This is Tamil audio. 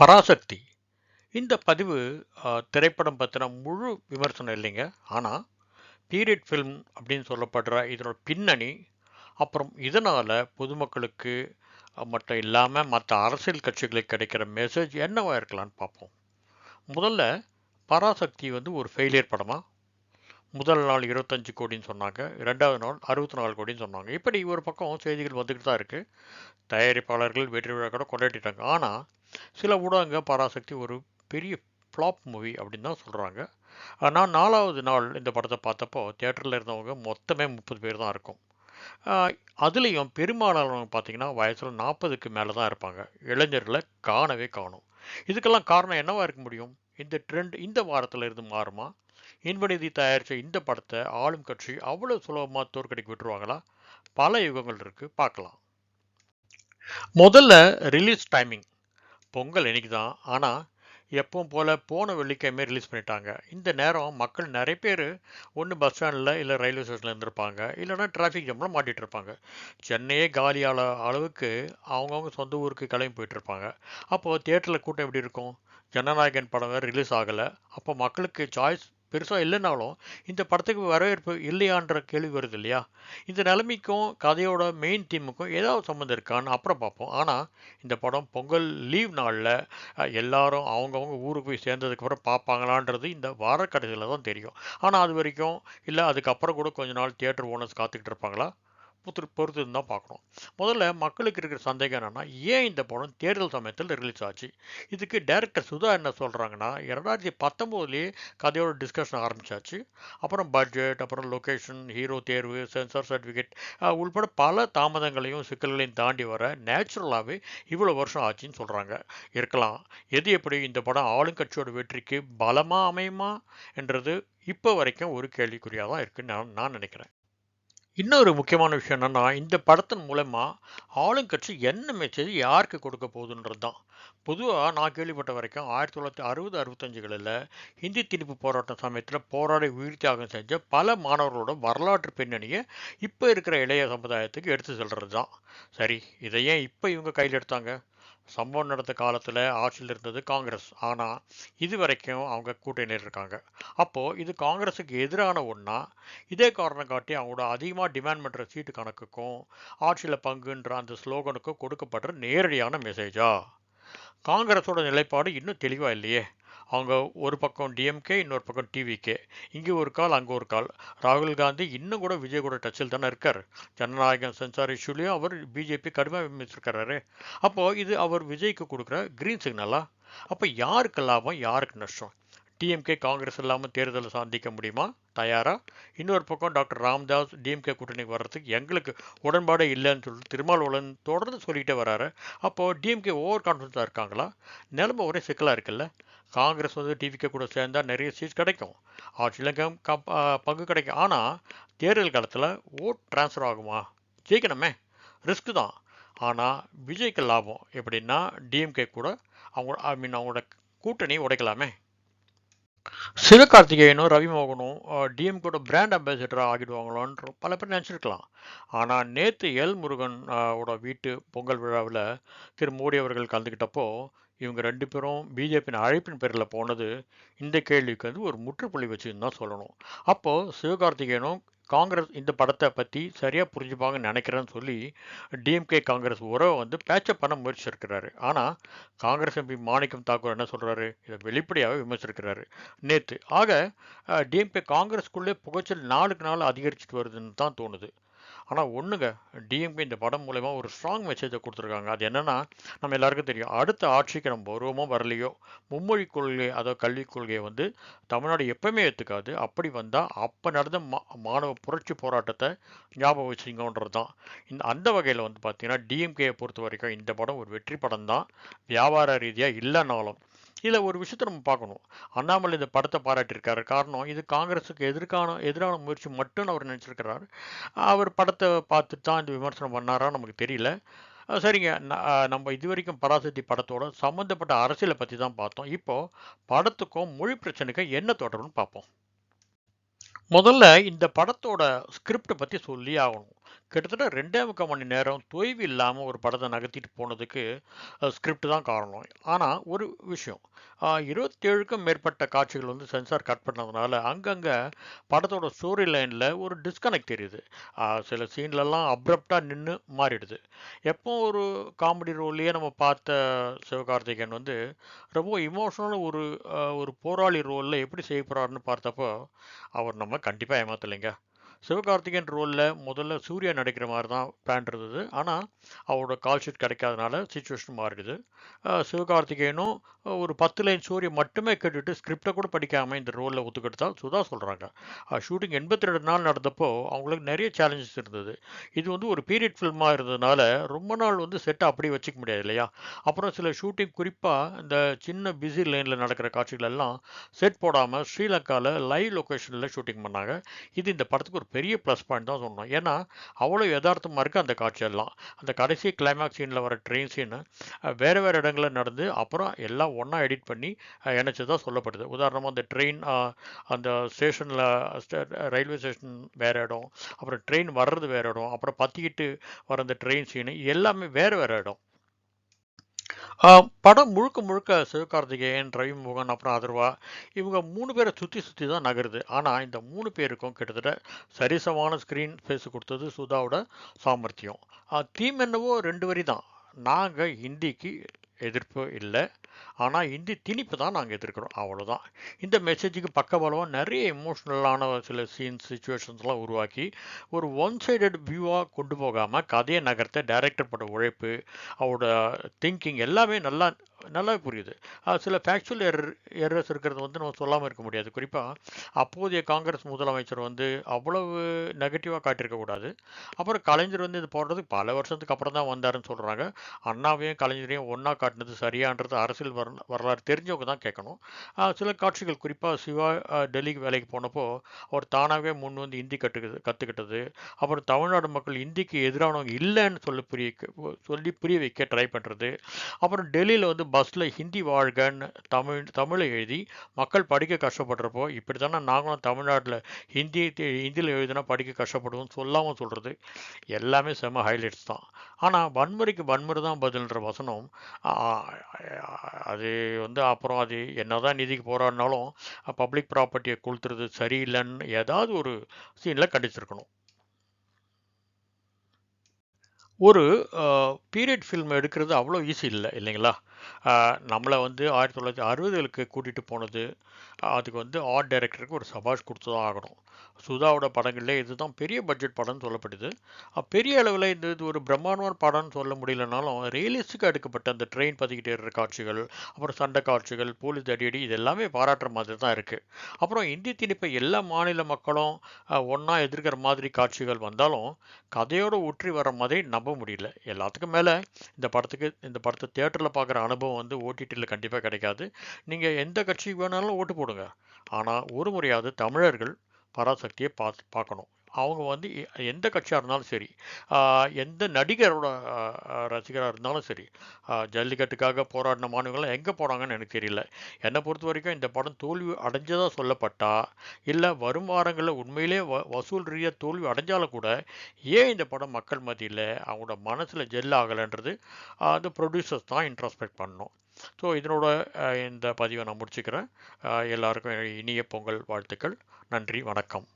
பராசக்தி இந்த பதிவு திரைப்படம் பற்றின முழு விமர்சனம் இல்லைங்க. ஆனால் பீரியட் ஃபில்ம் அப்படின்னு சொல்லப்படுற இதனோட பின்னணி, அப்புறம் இதனால் பொதுமக்களுக்கு மட்டும் இல்லாமல் மற்ற அரசியல் கட்சிகளுக்கு கிடைக்கிற மெசேஜ் என்னவா இருக்கலான்னு பார்ப்போம். முதல்ல பராசக்தி ஒரு ஃபெயிலியர் படமா? முதல் நாள் 25 கோடின்னு சொன்னாங்க, ரெண்டாவது நாள் 64 கோடின்னு சொன்னாங்க. இப்படி ஒரு பக்கம் செய்திகள் வந்துக்கிட்டு தான் இருக்குது. தயாரிப்பாளர்கள் வெற்றி விழா கூட கொண்டாடிட்டாங்க. ஆனால் சில ஊடகங்கள் பராசக்தி ஒரு பெரிய ஃப்ளாப் மூவி அப்படின்னு தான் சொல்கிறாங்க. நான் 4வது நாள் இந்த படத்தை பார்த்தப்போ தியேட்டரில் இருந்தவங்க மொத்தமே 30 பேர் தான் இருக்கும். அதுலேயும் பெரும்பாலானவங்க பார்த்தீங்கன்னா வயசில் 40க்கு மேலே தான் இருப்பாங்க. இளைஞர்களை காணவே காணும். இதுக்கெல்லாம் காரணம் என்னவா இருக்க முடியும்? இந்த ட்ரெண்ட் இந்த வாரத்தில் இருந்து மாறுமா? இன்பநிதி தயாரித்த இந்த படத்தை ஆளும் கட்சி அவ்வளோ சுலபமாக தோற்கடிக்க விட்டுருவாங்களா? பல யுகங்கள் இருக்குது, பார்க்கலாம். முதல்ல ரிலீஸ் டைமிங் பொங்கல் இன்னைக்கு தான். ஆனால் எப்பவும் போல் போன வெள்ளிக்கிழமை ரிலீஸ் பண்ணிட்டாங்க. இந்த நேரம் மக்கள் நிறைய பேர் ஒன்று பஸ் ஸ்டாண்டில் இல்லை ரயில்வே ஸ்டேஷனில் இருந்திருப்பாங்க, இல்லைன்னா டிராஃபிக் ஜாமில் மாட்டிகிட்டு இருப்பாங்க. சென்னையே காலியான அளவுக்கு அவங்கவுங்க சொந்த ஊருக்கு கிளம்பி போயிட்டுருப்பாங்க. அப்போது தியேட்டரில் கூட்டம் எப்படி இருக்கும்? ஜனநாயகன் படம் வேறு ரிலீஸ் ஆகலை. அப்போ மக்களுக்கு சாய்ஸ் பெருசாக இல்லைனாலும் இந்த படத்துக்கு வரவேற்பு இல்லையான்ற கேள்வி வருது இல்லையா? இந்த நிலைமைக்கும் கதையோட மெயின் தீமுக்கும் ஏதாவது சம்மந்தம் இருக்கான்னு அப்புறம் பார்ப்போம். ஆனால் இந்த படம் பொங்கல் லீவ் நாளில் எல்லாரும் அவங்கவுங்க ஊருக்கு போய் சேர்ந்ததுக்கப்புறம் பார்ப்பாங்களான்றது இந்த வார கடைசியில் தான் தெரியும். ஆனால் அது வரைக்கும் இல்லை அதுக்கப்புறம் கூட கொஞ்ச நாள் தியேட்டர் ஓனர்ஸ் காத்துக்கிட்டு இருப்பாங்களா? பொறுத்து தான் பார்க்கணும். முதல்ல மக்களுக்கு இருக்கிற சந்தேகம் என்னென்னா, ஏன் இந்த படம் தேர்தல் சமயத்தில் ரிலீஸ் ஆச்சு? இதுக்கு டைரக்டர் சுதா என்ன சொல்கிறாங்கன்னா, 2019லேயே கதையோட டிஸ்கஷன் ஆரம்பிச்சாச்சு. அப்புறம் பட்ஜெட், அப்புறம் லொக்கேஷன், ஹீரோ தேர்வு, சென்சார் சர்டிஃபிகேட் உள்பட பல தாமதங்களையும் சிக்கல்களையும் தாண்டி வர நேச்சுரலாகவே இவ்வளோ வருஷம் ஆச்சுன்னு சொல்கிறாங்க. இருக்கலாம். எது எப்படி இந்த படம் ஆளுங்கட்சியோட வெற்றிக்கு பலமாக அமையுமா என்றது இப்போ வரைக்கும் ஒரு கேள்விக்குறியாக தான் இருக்குன்னு நான் நினைக்கிறேன். இன்னொரு முக்கியமான விஷயம் என்னன்னா, இந்த படத்தின் மூலமா ஆளுங்கட்சி என்ன மெசேஜ் யாருக்கு கொடுக்க போகுதுன்றது தான். பொதுவாக நான் கேள்விப்பட்ட வரைக்கும் 1960-65களில் ஹிந்தி திணிப்பு போராட்டம் சமயத்தில் போராடி உயிர் தியாகம் செஞ்ச பல மாணவர்களோட வரலாற்று பின்னணியை இப்போ இருக்கிற இளைய சமுதாயத்துக்கு எடுத்து செல்றது தான். சரி, இதை ஏன் இப்போ இவங்க கையில் எடுத்தாங்க? சம்பவம் நடந்த காலத்தில் ஆட்சியில் இருந்தது காங்கிரஸ். ஆனால் இது வரைக்கும் அவங்க கூட்டணியில் இருக்காங்க. அப்போது இது காங்கிரஸுக்கு எதிரான ஒன்றா? இதே காரணம் காட்டி அவங்களோட அதிகமாக டிமாண்ட் பண்ணுற சீட்டு கணக்குக்கும் ஆட்சியில் பங்குன்ற அந்த ஸ்லோகனுக்கும் கொடுக்கப்படுற நேரடியான மெசேஜா? காங்கிரஸோட நிலைப்பாடு இன்னும் தெளிவாக இல்லையே. அவங்க ஒரு பக்கம் டிஎம்கே, இன்னொரு பக்கம் டிவிகே. இங்கே ஒரு கால், அங்கே ஒரு கால். ராகுல் காந்தி இன்னும் கூட விஜய் கூட டச்சில் தானே இருக்கார். ஜனநாயகம் சென்சார் இஷ்யூலையும் அவர் பிஜேபி கடுமையாக விமர்சிச்சிருக்காரு. அப்போது இது அவர் விஜய்க்கு கொடுக்குற கிரீன் சிக்னலா? அப்போ யாருக்கு லாபம், யாருக்கு நஷ்டம்? டிஎம்கே காங்கிரஸ் இல்லாமல் தேர்தலை சந்திக்க முடியுமா? தயாரா? இன்னொரு பக்கம் டாக்டர் ராம்தாஸ் டிஎம்கே கூட்டணிக்கு வர்றதுக்கு எங்களுக்கு உடன்பாடே இல்லைன்னு சொல்லி திருமாவளவன் தொடர்ந்து சொல்லிகிட்டே வராரு. அப்போது டிஎம்கே ஓவர் கான்ஃபிடன்ஸாக இருக்காங்களா? நிலைமை ஒரே சிக்கலாக இருக்குல்ல. காங்கிரஸ் டிவிகே கூட சேர்ந்தால் நிறைய சீட் கிடைக்கும், ஆட்சியில் பங்கு கிடைக்கும். ஆனால் தேர்தல் காலத்தில் ஓட் டிரான்ஸ்ஃபர் ஆகுமா? ஜெயிக்கணுமே, ரிஸ்க் தான். ஆனால் விஜய்க்கு லாபம் எப்படின்னா டிஎம்கே கூட அவங்களோட கூட்டணி உடைக்கலாமே. சிவகார்த்திகேயனும் ரவி மோகனும் டிஎம்கேட பிராண்ட் அம்பாசிடராக ஆகிடுவாங்களோன்ற பல பேர் நினச்சிருக்கலாம். ஆனால் நேற்று எல் முருகன் ஓட வீட்டு பொங்கல் விழாவில் திரு மோடி அவர்கள் கலந்துக்கிட்டப்போ இவங்க 2 பேரும் பிஜேபியின் அழைப்பின் பேரில் போனது இந்த கேள்விக்கு ஒரு முற்றுப்புள்ளி வச்சுன்னு தான் சொல்லணும். அப்போது சிவகார்த்திகேயனும் காங்கிரஸ் இந்த படத்தை பற்றி சரியாக புரிஞ்சுப்பாங்கன்னு நினைக்கிறேன்னு சொல்லி டிஎம்கே காங்கிரஸ் உறவை பேச்சப் பண்ண முயற்சிச்சிருக்கிறாரு. ஆனால் காங்கிரஸ் எம்பி மாணிக்கம் தாக்கூர் என்ன சொல்கிறாரு? இதை வெளிப்படையாக விமர்சிச்சிருக்கிறாரு நேற்று. ஆக டிஎம்கே காங்கிரஸ்குள்ளே புகைச்சல் நாளுக்கு நாள் அதிகரிச்சுட்டு வருதுன்னு தான் தோணுது. ஆனால் ஒன்றுங்க, டிஎம்கே இந்த படம் மூலமா ஒரு ஸ்ட்ராங் மெசேஜை கொடுத்துருக்காங்க. அது என்னன்னா, நம்ம எல்லாருக்கும் தெரியும், அடுத்த ஆட்சிக்கு நம்ம வருவோமோ வரலையோ மும்மொழி கொள்கை, அதாவது கல்விக் கொள்கையை தமிழ்நாடு எப்பவுமே ஏற்றுக்காது. அப்படி வந்தால் அப்போ நடந்த மாணவ புரட்சி போராட்டத்தை ஞாபகம் வச்சுங்கன்றது தான். அந்த வகையில் பார்த்தீங்கன்னா டிஎம்கேயை பொறுத்த வரைக்கும் இந்த படம் ஒரு வெற்றி படம் தான், வியாபார ரீதியாக இல்லைனாலும். இதில் ஒரு விஷயத்தை நம்ம பார்க்கணும். அண்ணாமலை இந்த படத்தை பாராட்டியிருக்காரு. காரணம், இது காங்கிரஸுக்கு எதிரான முயற்சி மட்டும்னு அவர் நினச்சிருக்கிறார். அவர் படத்தை பார்த்துட்டு தான் இந்த விமர்சனம் பண்ணாரா நமக்கு தெரியல. சரிங்க, நம்ம இது வரைக்கும் பராசக்தி படத்தோட சம்மந்தப்பட்ட அரசியலை பற்றி தான் பார்த்தோம். இப்போது படத்துக்கும் மொழி பிரச்சனைக்கும் என்ன தொடர்புன்னு பார்ப்போம். முதல்ல இந்த படத்தோட ஸ்கிரிப்ட் பத்தி சொல்லியே ஆகணும். கிட்டத்தட்ட 2.25 மணி நேரம் தொய்வு இல்லாம ஒரு படத்த நகர்த்திட்டு போனதுக்கு ஸ்கிரிப்ட் தான் காரணம். ஆனா ஒரு விஷயம், 27க்கும் மேற்பட்ட காட்சிகள் வந்து சென்சார் கட் பண்ணதுனால, அங்கங்க படத்தோட ஸ்டோரி லைன்ல ஒரு டிஸ்கனெக்ட் தெரியுது. சில சீன்லலாம் அப்ரப்ட்டா நின்னு மாறிடுது. எப்பவும் ஒரு காமெடி ரோல்லயே நம்ம பார்த்த சிவகார்த்திகேயன் வந்து ரொம்ப எமோஷனலா ஒரு போராளி ரோல்ல எப்படி செய்ய போறாருன்னு பார்த்தப்போ, அவர் நம்ம கண்டிப்பா ஏமாத்தலைங்க. சிவகார்த்திகேயன் ரோல்ல முதல்ல சூர்யா நடிக்கிற மாதிரி தான் பிளான் இருந்தது. ஆனால் அவரோட கால் ஷீட் கிடைக்காதனால சுச்சுவேஷன் மாறிடுது. சிவகார்த்திகேயனும் ஒரு 10 லைன் ஸ்டோரி மட்டுமே கேட்டுட்டு ஸ்கிரிப்டை கூட படிக்காமல் இந்த ரோலில் ஒத்துக்கிட்டு தான் சுதா சொல்கிறாங்க. ஷூட்டிங் 82 நாள் நடந்தப்போ அவங்களுக்கு நிறைய சேலஞ்சஸ் இருந்தது. இது வந்து ஒரு பீரியட் ஃபில்மாக இருந்ததுனால ரொம்ப நாள் வந்து செட்டை அப்படியே வச்சுக்க முடியாது இல்லையா. அப்புறம் சில ஷூட்டிங் குறிப்பாக இந்த சின்ன பிஸி லைனில் நடக்கிற காட்சிகள் எல்லாம் செட் போடாமல் ஸ்ரீலங்காவில் லைவ் லொக்கேஷனில் ஷூட்டிங் பண்ணாங்க. இது இந்த படத்துக்கு ஒரு பெரிய ப்ளஸ் பாயிண்ட் தான் சொல்லணும். ஏன்னா அவ்வளோ யதார்த்தமாக இருக்குது அந்த காட்சியெல்லாம். அந்த கடைசி கிளைமேக்ஸ் சீனில் வர ட்ரெயின் சீனு வேறு வேறு இடங்களில் நடந்து அப்புறம் எல்லாம் ஒன்றா எடிட் பண்ணி இணைச்சதா சொல்லப்படுது. உதாரணமாக அந்த ட்ரெயின் அந்த ஸ்டேஷனில் ரயில்வே ஸ்டேஷன் வேறு இடம், அப்புறம் ட்ரெயின் வர்றது வேறு இடம், அப்புறம் பற்றிக்கிட்டு வர அந்த ட்ரெயின் சீனு எல்லாமே வேறு வேறு இடம். படம் முழுக்க முழுக்க சிவகார்த்திகேயன், ரவிமுருகன், அப்புறம் அதர்வா இவங்க 3 பேரை சுற்றி சுற்றி தான் நகருது. ஆனால் இந்த 3 பேருக்கும் கிட்டத்தட்ட சரிசமான ஸ்க்ரீன் ஸ்பேஸ் கொடுத்தது சுதாவோட சாமர்த்தியம். தீம் என்னவோ 2 வரி தான். நாங்கள் ஹிந்திக்கு எதிர்ப்பு இல்லை, ஆனால் ஹிந்தி திணிப்பு தான் நாங்கள் எதிர்க்கிறோம், அவ்வளோதான். இந்த மெசேஜுக்கு பக்கபலமாக நிறைய எமோஷ்னலான சில சீன்ஸ் சுச்சுவேஷன்ஸ்லாம் உருவாக்கி ஒரு ஒன் சைடட் வியூவாக கொண்டு போகாமல் கதையை நகர்த்த டைரக்டர் பட உழைப்பு, அவரோட திங்கிங் எல்லாமே நல்லா நல்லாவே புரியுது. சில ஃபேக்சுவல் எரர்ஸ் இருக்கிறது வந்து நம்ம சொல்லாமல் இருக்க முடியாது. குறிப்பாக அப்போதைய காங்கிரஸ் முதலமைச்சர் வந்து அவ்வளவு நெகட்டிவாக காட்டியிருக்கக்கூடாது. அப்புறம் கலைஞர் வந்து இது போடுறதுக்கு பல வருஷத்துக்கு அப்புறம் தான் வந்தாருன்னு சொல்கிறாங்க. அண்ணாவையும் கலைஞரையும் ஒன்றா காட்டினது சரியான்றது அரசியல் வரலாறு தெரிஞ்சவங்க தான் கேட்கணும். சில காட்சிகள் குறிப்பாக சிவா டெல்லிக்கு வேலைக்கு போனப்போ அவர் தானாகவே முன் வந்து ஹிந்தி கற்றுக்கிட்டது, அப்புறம் தமிழ்நாடு மக்கள் ஹிந்திக்கு எதிரானவங்க இல்லைன்னு சொல்லி புரிய வைக்க ட்ரை பண்ணுறது, அப்புறம் டெல்லியில் வந்து பஸ்ஸில் ஹிந்தி வாழ்கன்னு தமிழை எழுதி மக்கள் படிக்க கஷ்டப்படுறப்போ இப்படி தானே நாங்களும் தமிழ்நாட்டில் ஹிந்தியில் எழுதினா படிக்க கஷ்டப்படுவோம் சொல்லாமல் சொல்கிறது எல்லாமே செம ஹைலைட்ஸ் தான். ஆனால் வன்முறைக்கு வன்முறை தான் பதில்ன்ற வசனம், ஆ, அது வந்து அப்புறம் அது என்னதான் நிதிக்கு போராடினாலும் பப்ளிக் ப்ராப்பர்ட்டியை கொளுத்துறது சரியில்லைன்னு ஏதாவது ஒரு சீனில் கண்டிச்சிருக்கணும். ஒரு பீரியட் ஃபில்ம் எடுக்கிறது அவ்வளோ ஈஸி இல்லை இல்லைங்களா. நம்மளை வந்து 1960களுக்கு கூட்டிகிட்டு போனது, அதுக்கு வந்து ஆர்ட் டைரக்டருக்கு ஒரு சபாஷ் கொடுத்து தான் ஆகணும். சுதாவோட படங்கள்ல இதுதான் பெரிய பட்ஜெட் படம்னு சொல்லப்படுது. பெரிய அளவில் இது ஒரு பிரம்மாண்டமான படம்னு சொல்ல முடியலனாலும் ரியலிஸ்டிக்காக எடுக்கப்பட்ட அந்த ட்ரெயின் பற்றிக்கிட்டே இருக்கிற காட்சிகள், அப்புறம் சண்டை காட்சிகள், போலீஸ் அடியடி இது எல்லாமே பாராட்டுற மாதிரி தான் இருக்குது. அப்புறம் இந்தி திணிப்பை எல்லா மாநில மக்களும் ஒன்றா எதிர்க்கிற மாதிரி காட்சிகள் வந்தாலும் கதையோட ஒற்றி வர மாதிரி நம்ப முடியல. எல்லாத்துக்கும் மேலே இந்த படத்தை தியேட்டரில் பார்க்குற அனுபவம் வந்து ஓடிடியில் கண்டிப்பாக கிடைக்காது. நீங்கள் எந்த கட்சிக்கு வேணாலும் ஓட்டு போடுங்க, ஆனால் ஒரு முறையாவது தமிழர்கள் பராசக்தியை பார்க்கணும். அவங்க வந்து எந்த கட்சியாக இருந்தாலும் சரி, எந்த நடிகரோட ரசிகராக இருந்தாலும் சரி, ஜல்லிக்கட்டுக்காக போராடின மாணவர்கள்லாம் எங்கே போனாங்கன்னு எனக்கு தெரியல. என்னை பொறுத்த வரைக்கும் இந்த படம் தோல்வி அடைஞ்சதாக சொல்லப்பட்டா, இல்லை வரும் வாரங்களில் உண்மையிலே வசூல் ரீதியாக தோல்வி அடைஞ்சாலும் கூட ஏன் இந்த படம் மக்கள் மத்தியில் அவங்களோட மனசில் ஜெல் ஆகலைன்றது அந்த ப்ரொடியூசர்ஸ் தான் இன்ட்ரோஸ்பெக்ட் பண்ணணும். ஸோ இதனோட இந்த பதிவை நான் முடிச்சுக்கிறேன். எல்லாருக்கும் இனிய பொங்கல் வாழ்த்துக்கள். நன்றி, வணக்கம்.